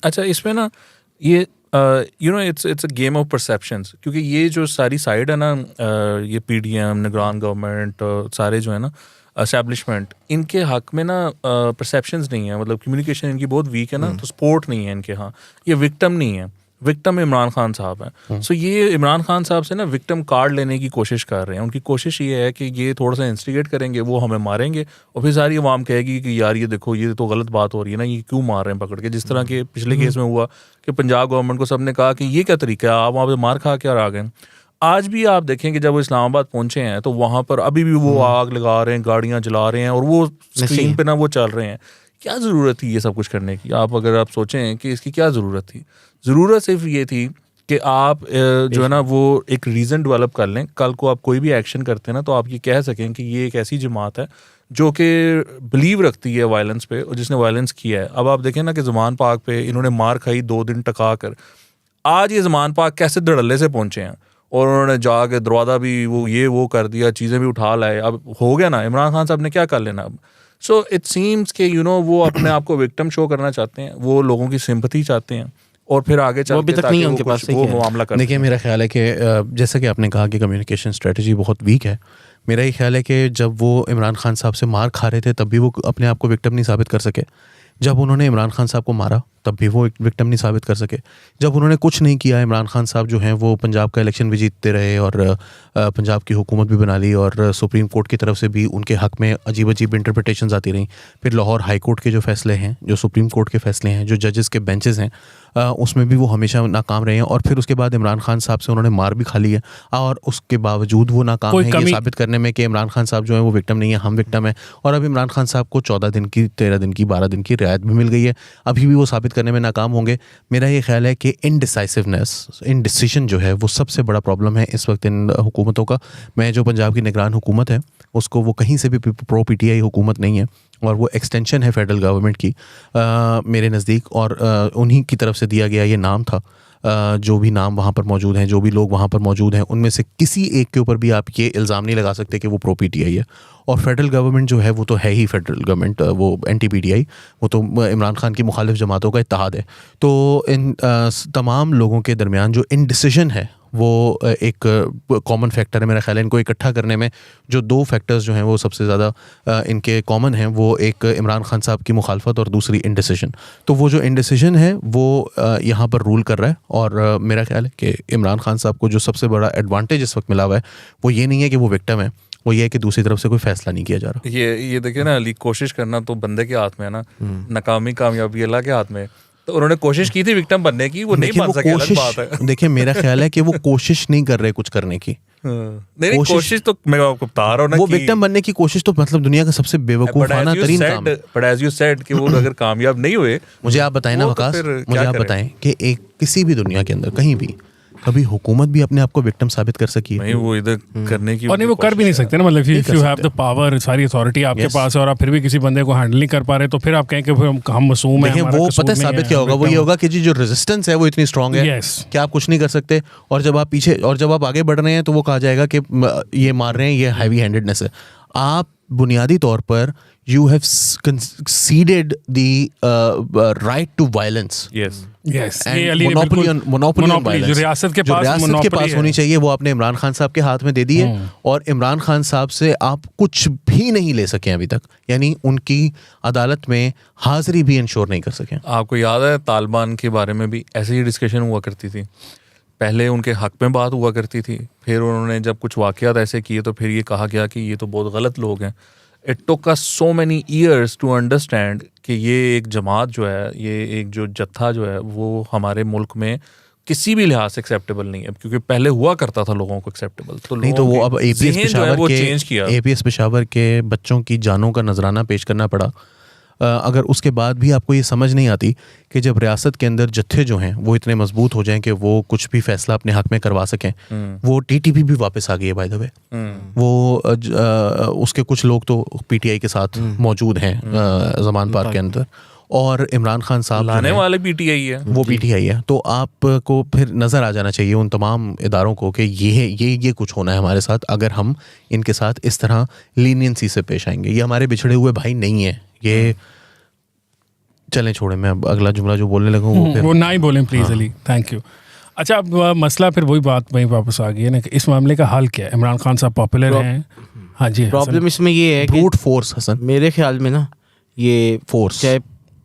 اچھا اس میں نا یہ you know it's a game of perceptions, کیونکہ یہ جو ساری سائڈ ہے نا، یہ پی ڈی ایم، نگران گورنمنٹ، سارے جو ہے نا اسٹیبلشمنٹ، ان کے حق میں نا پرسیپشنز نہیں ہیں، مطلب کمیونیکیشن ان کی بہت ویک ہے نا، تو سپورٹ نہیں ہے ان کے ہاں. یہ وکٹم نہیں ہے، وکٹم عمران خان صاحب ہیں. سو یہ عمران خان صاحب سے نا وکٹم کارڈ لینے کی کوشش کر رہے ہیں. ان کی کوشش یہ ہے کہ یہ تھوڑا سا انسٹیگیٹ کریں گے، وہ ہمیں ماریں گے، اور پھر ساری عوام کہے گی کہ یار یہ دیکھو یہ تو غلط بات ہو رہی ہے نا، یہ کیوں مار رہے ہیں پکڑ کے. جس طرح کہ پچھلے کیس میں ہوا کہ پنجاب گورنمنٹ کو سب نے کہا کہ یہ کیا طریقہ ہے، آپ وہاں پہ مار کھا کے اور آ گئے. آج بھی آپ دیکھیں کہ جب وہ اسلام آباد پہنچے ہیں تو وہاں پر ابھی بھی وہ آگ لگا رہے ہیں، گاڑیاں جلا رہے ہیں، اور وہ اسکرین پہ نا وہ چل رہے ہیں. کیا ضرورت تھی یہ سب کچھ کرنے کی؟ اگر آپ سوچیں کہ اس کی کیا ضرورت تھی. ضرورت صرف یہ تھی کہ آپ جو ہے نا وہ ایک ریزن ڈیولپ کر لیں. کل کو آپ کوئی بھی ایکشن کرتے ہیں نا تو آپ یہ کہہ سکیں کہ یہ ایک ایسی جماعت ہے جو کہ بلیو رکھتی ہے وائلنس پہ، اور جس نے وائلنس کیا ہے. اب آپ دیکھیں نا کہ زمان پاک پہ انہوں نے مار کھائی 2 دن ٹکا کر. آج یہ زمان پاک کیسے دھڑلے سے پہنچے ہیں، اور انہوں نے جا کے دروازہ بھی وہ کر دیا، چیزیں بھی اٹھا لائے. اب ہو گیا نا، عمران خان صاحب نے کیا کر لینا اب. سو اٹ سیمس کہ وہ اپنے آپ کو وکٹم شو کرنا چاہتے ہیں، وہ لوگوں کی سمپتھی چاہتے ہیں، اور پھر آگے چل کے تاکہ وہ کچھ وہ معاملہ کر. دیکھیے میرا خیال ہے کہ جیسا کہ آپ نے کہا کہ کمیونیکیشن اسٹریٹجی بہت ویک ہے. میرا یہ خیال ہے کہ جب وہ عمران خان صاحب سے مار کھا رہے تھے تب بھی وہ اپنے آپ کو وکٹم نہیں ثابت کر سکے. جب انہوں نے عمران خان صاحب کو مارا تب بھی وہ ایک وکٹم نہیں ثابت کر سکے. جب انہوں نے کچھ نہیں کیا، عمران خان صاحب جو ہیں وہ پنجاب کا الیکشن بھی جیتتے رہے اور پنجاب کی حکومت بھی بنا لی، اور سپریم کورٹ کی طرف سے بھی ان کے حق میں عجیب عجیب انٹرپریٹیشنز آتی رہیں. پھر لاہور ہائی کورٹ کے جو فیصلے ہیں، جو سپریم کورٹ کے فیصلے ہیں، جو ججز کے بینچز ہیں، اس میں بھی وہ ہمیشہ ناکام رہے ہیں. اور پھر اس کے بعد عمران خان صاحب سے انہوں نے مار بھی کھا لی ہے، اور اس کے باوجود وہ ناکام ہیں یہ ثابت کرنے میں کہ عمران خان صاحب جو ہیں وہ وکٹم نہیں ہے، ہم وکٹم ہیں. اور اب عمران خان صاحب کو 14 دن کی، 13 دن کی، 12 دن کی رعایت بھی مل گئی ہے. ابھی بھی وہ ثابت کرنے میں ناکام ہوں گے. میرا یہ خیال ہے کہ انڈیسیشن جو ہے وہ سب سے بڑا پرابلم ہے اس وقت ان حکومتوں کا. میں جو پنجاب کی نگران حکومت ہے اس کو وہ کہیں سے بھی پرو پی ٹی آئی حکومت نہیں ہے، اور وہ ایکسٹینشن ہے فیڈرل گورنمنٹ کی میرے نزدیک. اور انہی کی طرف سے دیا گیا یہ نام تھا. جو بھی نام وہاں پر موجود ہیں، جو بھی لوگ وہاں پر موجود ہیں، ان میں سے کسی ایک کے اوپر بھی آپ یہ الزام نہیں لگا سکتے کہ وہ پرو پی ٹی آئی ہے. اور فیڈرل گورنمنٹ جو ہے وہ تو ہے ہی فیڈرل گورنمنٹ، وہ اینٹی پی ٹی آئی، وہ تو عمران خان کی مخالف جماعتوں کا اتحاد ہے. تو ان تمام لوگوں کے درمیان جو انڈیسیژن ہے وہ ایک کامن فیکٹر ہے. میرا خیال ہے ان کو اکٹھا کرنے میں جو 2 فیکٹرز جو ہیں وہ سب سے زیادہ ان کے کامن ہیں، وہ ایک عمران خان صاحب کی مخالفت اور دوسری انڈیسیژن. تو وہ جو انڈیسیژن ہے وہ یہاں پر رول کر رہا ہے. اور میرا خیال ہے کہ عمران خان صاحب کو جو سب سے بڑا ایڈوانٹیج اس وقت ملا ہوا ہے وہ یہ نہیں ہے کہ وہ وکٹم ہے، وہ یہ ہے کہ دوسری طرف سے کوئی فیصلہ نہیں کیا جا رہا. یہ دیکھیں نا علی، کوشش کرنا تو بندے کے ہاتھ میں ہے نا، ناکامی کامیابی اللہ کے ہاتھ میں. تو انہوں نے کوشش کی تھی وکٹم بننے کی، وہ نہیں بن سکے، الگ بات ہے. دیکھیں میرا خیال ہے کہ وہ کوشش نہیں کر رہے کچھ کرنے کی. نہیں کوشش تو میں آپ کو بتا رہا ہوں نا، وہ وکٹم بننے کی کوشش تو مطلب دنیا کا سب سے بیوقوفانہ ترین کام ہے. بٹ ایز یو سیڈ کہ وہ اگر کامیاب نہیں ہوئے، مجھے آپ بتائیں نا وقاص، مجھے آپ بتائیں کہ ایک کسی بھی دنیا کے اندر کہیں بھی کبھی حکومت بھی اپنے آپ کو وکٹم ثابت کر سکی ہے؟ نہیں، وہ ادھر کرنے کی، اور نہیں وہ کر بھی نہیں سکتے نا. مطلب if you have the power، ساری اتھارٹی آپ کے پاس ہے، اور آپ پھر بھی کسی بندے کو ہینڈل نہیں کر پا رہے، تو پھر آپ کہیں کہ ہم معصوم ہیں. وہ پتہ ثابت کیا ہوگا؟ وہ یہ ہوگا کہ جی جو ریزسٹنس ہے وہ اتنی اسٹرانگ ہے کہ آپ کچھ نہیں کر سکتے. اور جب آپ پیچھے، اور جب آپ آگے بڑھ رہے ہیں تو وہ کہا جائے گا کہ یہ مار رہے ہیں، یہ ہیوی ہینڈیڈنس ہے. آپ بنیادی طور پر you have conceded the right to violence. Yes. monopoly on violence جو ریاست کے پاس ہونی چاہیے وہ آپ نے عمران خان صاحب کے ہاتھ میں دے دی ہے. اور عمران خان صاحب سے آپ کچھ بھی نہیں لے سکے ابھی تک، یعنی ان کی عدالت میں حاضری بھی انشور نہیں کر سکے. آپ کو یاد ہے طالبان کے بارے میں بھی ایسی ہی ڈسکشن ہوا کرتی تھی. پہلے ان کے حق میں بات ہوا کرتی تھی، پھر انہوں نے جب کچھ واقعات ایسے کیے تو پھر یہ کہا گیا کہ یہ تو بہت غلط لوگ ہیں. It took us so many years to understand کہ یہ ایک جماعت جو ہے، یہ ایک جو جتھا جو ہے وہ ہمارے ملک میں کسی بھی لحاظ سے ایکسیپٹیبل نہیں ہے، کیونکہ پہلے ہوا کرتا تھا لوگوں کو ایکسیپٹیبل. تو نہیں، تو وہ اب اے پی ایس پشاور کے بچوں کی جانوں کا نذرانہ پیش کرنا پڑا. اگر اس کے بعد بھی آپ کو یہ سمجھ نہیں آتی کہ جب ریاست کے اندر جتھے جو ہیں وہ اتنے مضبوط ہو جائیں کہ وہ کچھ بھی فیصلہ اپنے حق میں کروا سکیں. وہ ٹی ٹی پی بھی واپس آ گئی ہے بائی دا وے. وہ اس کے کچھ لوگ تو پی ٹی آئی کے ساتھ موجود ہیں زمان پارک کے اندر، اور عمران خان صاحب لانے والے پی ٹی آئی ہے، وہ پی ٹی آئی ہے. تو آپ کو پھر نظر آ جانا چاہیے ان تمام اداروں کو کہ یہ کچھ ہونا ہے ہمارے ساتھ اگر ہم ان کے ساتھ اس طرح لینینسی سے پیش آئیں گے. یہ ہمارے بچھڑے ہوئے بھائی نہیں ہیں، یہ چلیں چھوڑیں, میں اب اگلا جملہ جو بولنے لگا ہوں وہ نہ ہی بولیں پلیز علی, تھینک یو. اچھا اب مسئلہ پھر وہی بات وہیں واپس آ گئی ہے نا کہ اس معاملے کا حل کیا ہے؟ عمران خان صاحب پاپولر ہیں, ہاں جی, پرابلم اس میں یہ ہے کہ بروٹ فورس حسن, میرے خیال میں نا یہ فورس, چاہے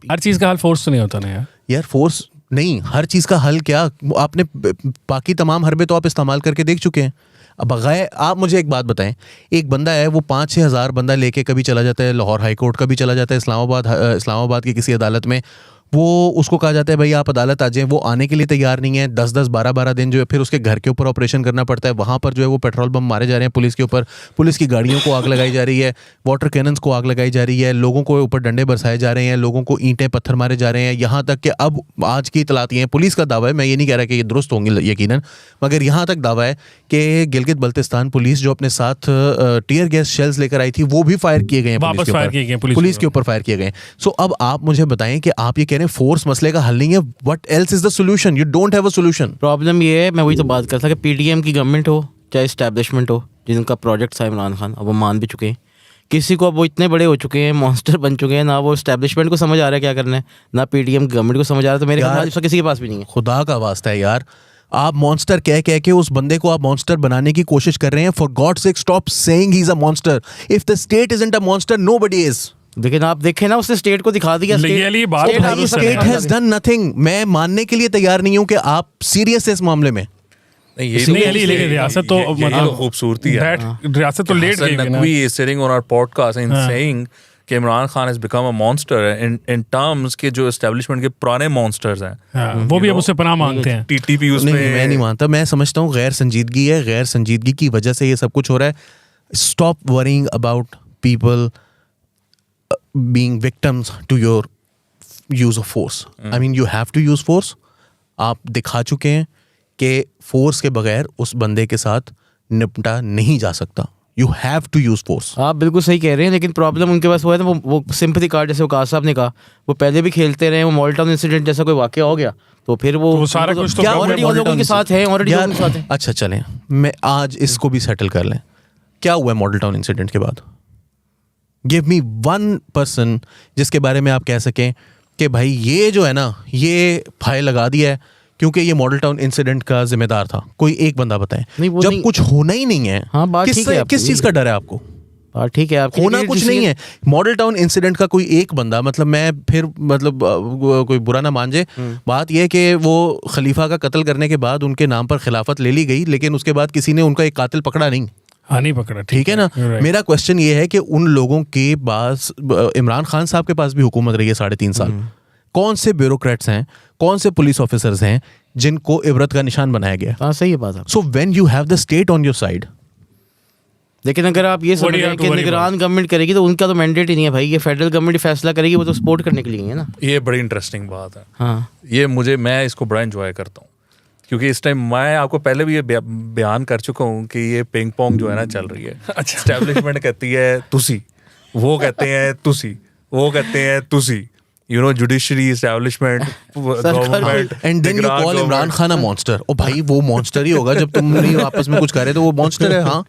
ہر چیز کا حل فورس تو نہیں ہوتا نا یار فورس نہیں, ہر چیز کا حل کیا, آپ نے باقی تمام حربے تو آپ استعمال کر کے دیکھ چکے ہیں. اب بغیر آپ مجھے ایک بات بتائیں, ایک بندہ ہے وہ 5-6 ہزار بندہ لے کے کبھی چلا جاتا ہے لاہور ہائی کورٹ, کبھی چلا جاتا ہے اسلام آباد کی کسی عدالت میں, وہ اس کو کہا جاتا ہے بھائی آپ عدالت آ جائیں, وہ آنے کے لیے تیار نہیں ہے, 10-10 12-12 دن جو ہے پھر اس کے گھر کے اوپر آپریشن کرنا پڑتا ہے, وہاں پر جو ہے وہ پیٹرول بم مارے جا رہے ہیں پولیس کے اوپر, پولیس کی گاڑیوں کو آگ لگائی جا رہی ہے, واٹر کیننز کو آگ لگائی جا رہی ہے, لوگوں کو اوپر ڈنڈے برسائے جا رہے ہیں, لوگوں کو اینٹیں پتھر مارے جا رہے ہیں, یہاں تک کہ اب آج کی اطلاعات ہیں, پولیس کا دعویٰ ہے, میں یہ نہیں کہہ رہا کہ یہ درست ہوں گی یقیناً, مگر یہاں تک دعویٰ ہے کہ گلگت بلتستان پولیس جو اپنے ساتھ ٹیئر گیس شیلز لے کر آئی تھی وہ بھی فائر کیے گئے ہیں پولیس کے اوپر, فائر کیے گئے ہیں. سو اب آپ مجھے بتائیں کہ آپ یہ کہہ رہے ہیں فورس مسئلے کا حل نہیں ہے, what else is the solution, you don't have a solution. Problem یہ ہے, میں وہی تو بات کرتا کہ پی ڈی ایم کی گورنمنٹ ہو چاہے اسٹیبلشمنٹ ہو, جن کا پروجیکٹ تھا عمران خان, اب وہ مان بھی چکے ہیں, کسی کو اب وہ اتنے بڑے ہو چکے ہیں, مانسٹر بن چکے ہیں, نہ وہ اسٹیبلشمنٹ کو سمجھ آ رہا ہے کیا کرنا ہے, نہ پی ڈی ایم کی گورنمنٹ کو سمجھ آ رہا ہے, تو میرے خیال میں کسی کے پاس بھی نہیں ہے. خدا کا واسطہ ہے یار, آپ مانسٹر کہہ کے اس بندے کو آپ مانسٹر بنانے کی کوشش کر رہے ہیں. For God sake stop saying he is a monster. If the state isn't a monster nobody is. لیکن آپ دیکھیں نا, اس نے اسٹیٹ کو دکھا دیا, اسٹیٹ ہیز ڈن نتھنگ. میں ماننے کے لیے تیار نہیں ہوں کہ آپ سیریس ہے اس معاملے میں. لیکن ریاست تو خوبصورتی ہے, ریاست تو لیٹ گئی Naqvi is sitting on our podcast and saying کہ Imran Khan has become a monster in terms کے جو اسٹیبلشمنٹ کے پرانے مانسٹرز ہیں وہ بھی اب اس سے پناہ مانگتے ہیں. ٹی ٹی پی اس میں نہیں مانتا, میں سمجھتا ہوں غیر سنجیدگی ہے, غیر سنجیدگی کی وجہ سے یہ سب کچھ ہو رہا ہے. Stop worrying about people being victims to your use of force. I mean you have to use force. آپ دکھا چکے ہیں کہ فورس کے بغیر اس بندے کے ساتھ نپٹا نہیں جا سکتا. You have to use force. آپ بالکل صحیح کہہ رہے ہیں, لیکن پرابلم ان کے پاس ہوا ہے نا, وہ سمپتھی کارڈ جیسے وقاص صاحب نے کہا, وہ پہلے بھی کھیلتے رہے, وہ ماڈل ٹاؤن انسیڈنٹ جیسا کوئی واقعہ ہو گیا تو پھر وہ سارا کچھ تو لوگوں کے ساتھ ہیں, اچھا چلیں میں آج اس کو بھی سیٹل کر لیں. کیا ہوا ہے ماڈل ٹاؤن انسیڈنٹ کے بعد؟ گیو می ون پرسن جس کے بارے میں آپ کہہ سکیں کہ بھائی یہ جو ہے نا یہ پھائے لگا دیا ہے کیونکہ یہ ماڈل ٹاؤن انسیڈنٹ کا ذمہ دار تھا. کوئی ایک بندہ بتائیں. جب کچھ ہونا ہی نہیں ہے, کس چیز کا ڈر ہے آپ کو؟ ٹھیک ہے, ہونا کچھ نہیں ہے. ماڈل ٹاؤن انسیڈنٹ کا کوئی ایک بندہ, مطلب میں پھر مطلب کوئی برا نہ مان جائے, بات یہ کہ وہ خلیفہ کا قتل کرنے کے بعد ان کے نام پر خلافت لے لی گئی, لیکن اس کے بعد کسی نے ان کا ایک قاتل پکڑا نہیں. نہیں پکڑا, ٹھیک ہے نا. میرا کوشچن یہ ہے کہ ان لوگوں کے پاس, عمران خان صاحب کے پاس بھی حکومت رہی ہے 3.5 سال, کون سے بیوروکریٹس ہیں, کون سے پولیس آفیسرز ہیں جن کو عبرت کا نشان بنایا گیا؟ ہاں صحیح بات ہے. So when you have the state on your side. لیکن اگر آپ یہ سمجھ رہے ہیں کہ نگران گورنمنٹ کرے گی تو ان کا تو مینڈیٹ ہی نہیں ہے بھائی, یہ فیڈرل گورنمنٹ فیصلہ کرے گی, وہ تو سپورٹ کرنے کے لیے ہے نا. یہ بڑی انٹرسٹنگ بات ہے. ہاں یہ میں اس کو بڑا انجوائے کرتا ہوں کیونکہ اس ٹائم میں آپ کو پہلے بھی یہ بیان کر چکا ہوں کہ یہ پنگ پونگ جو ہے نا چل رہی ہے. اسٹیبلشمنٹ کہتی ہے تسی, وہ کہتے ہیں تسی, وہ کہتے ہیں تسی, judiciary, establishment, government, and then you call Imran Khan a monster. او بھائی وہ مانسٹر ہی ہوگا جب تم نہیں آپس میں کچھ کر رہے تو وہ مانسٹر ہے. ہاں